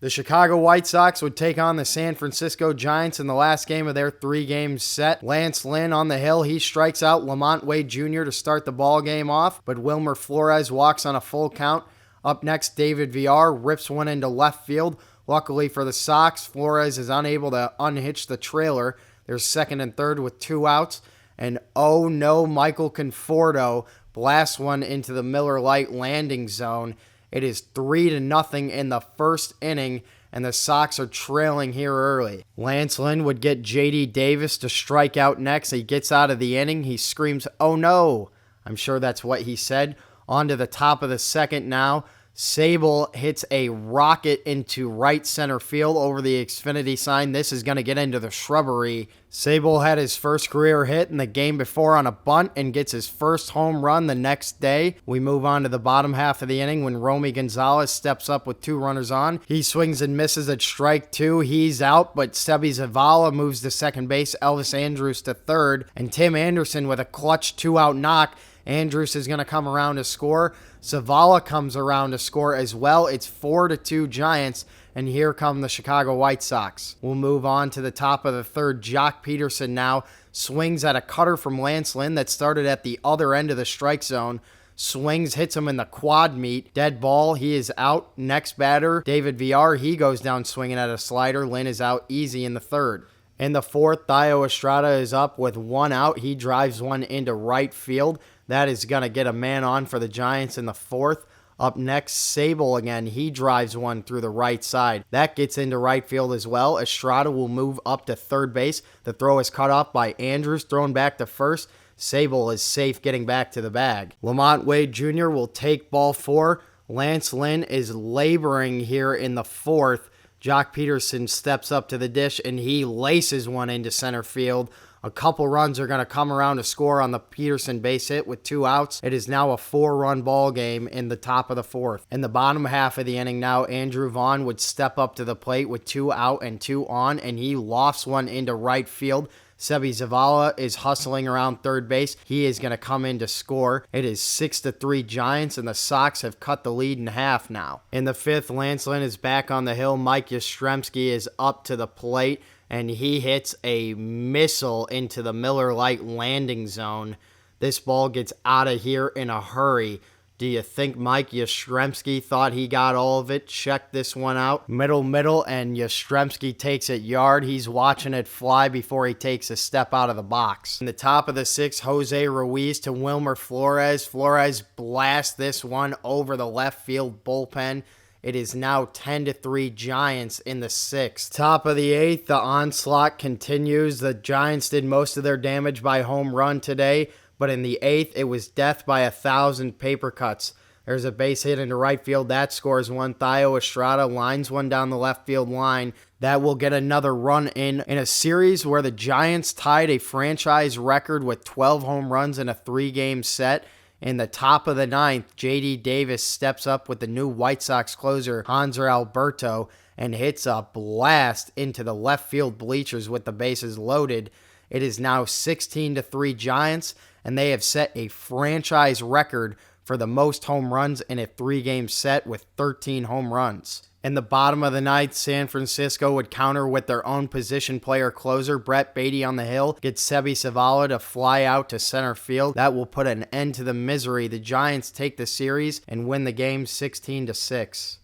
The Chicago White Sox would take on the San Francisco Giants in the last game of their 3-game set. Lance Lynn on the hill. He strikes out Lamont Wade Jr. to start the ball game off, but Wilmer Flores walks on a full count. Up next, David Villar rips one into left field. Luckily for the Sox, Flores is unable to unhitch the trailer. There's second and third with 2 outs. And oh no, Michael Conforto blasts one into the Miller Lite landing zone. It is 3-0 in the first inning, and the Sox are trailing here early. Lance Lynn would get J.D. Davis to strike out next. He gets out of the inning. He screams, "Oh no!" I'm sure that's what he said. On to the top of the second now. Sable hits a rocket into right center field over the Xfinity sign. This is going to get into the shrubbery. Sable had his first career hit in the game before on a bunt and gets his first home run the next day. We move on to the bottom half of the inning when Romy Gonzalez steps up with 2 runners on. He swings and misses at strike 2. He's out, but Sebi Zavala moves to second base, Elvis Andrus to third, and Tim Anderson with a clutch 2-out knock. Andrus is going to come around to score. Zavala comes around to score as well. It's 4-2 Giants, and here come the Chicago White Sox. We'll move on to the top of the third. Jock Peterson now swings at a cutter from Lance Lynn that started at the other end of the strike zone. Swings, hits him in the quad meat. Dead ball. He is out. Next batter, David Villar. He goes down swinging at a slider. Lynn is out easy in the third. In the fourth, Thayo Estrada is up with 1 out. He drives one into right field. That is going to get a man on for the Giants in the fourth. Up next, Sable again. He drives one through the right side. That gets into right field as well. Estrada will move up to third base. The throw is cut off by Andrus, thrown back to first. Sable is safe getting back to the bag. Lamont Wade Jr. will take ball 4. Lance Lynn is laboring here in the fourth. Jock Peterson steps up to the dish and he laces one into center field. A couple runs are going to come around to score on the Peterson base hit with 2 outs. It is now a 4-run ball game in the top of the fourth. In the bottom half of the inning now, Andrew Vaughn would step up to the plate with 2 out and 2 on, and he lofts one into right field. Sebi Zavala is hustling around third base. He is going to come in to score. It is 6-3 Giants, and the Sox have cut the lead in half now. In the fifth, Lance Lynn is back on the hill. Mike Yastrzemski is up to the plate, and he hits a missile into the Miller Lite landing zone. This ball gets out of here in a hurry. Do you think Mike Yastrzemski thought he got all of it? Check this one out. Middle, and Yastrzemski takes it yard. He's watching it fly before he takes a step out of the box. In the top of the sixth, Jose Ruiz to Wilmer Flores. Flores blasts this one over the left field bullpen. It is now 10-3 Giants in the sixth. Top of the eighth, the onslaught continues. The Giants did most of their damage by home run today, but in the eighth, it was death by 1,000 paper cuts. There's a base hit into right field. That scores one. Thayo Estrada lines one down the left field line. That will get another run in a series where the Giants tied a franchise record with 12 home runs in a 3-game set. In the top of the ninth, J.D. Davis steps up with the new White Sox closer, Hanser Alberto, and hits a blast into the left field bleachers with the bases loaded. It is now 16-3 Giants, and they have set a franchise record for the most home runs in a 3-game set with 13 home runs. In the bottom of the ninth, San Francisco would counter with their own position player closer. Brett Beatty on the hill gets Sebi Zavala to fly out to center field. That will put an end to the misery. The Giants take the series and win the game 16-6.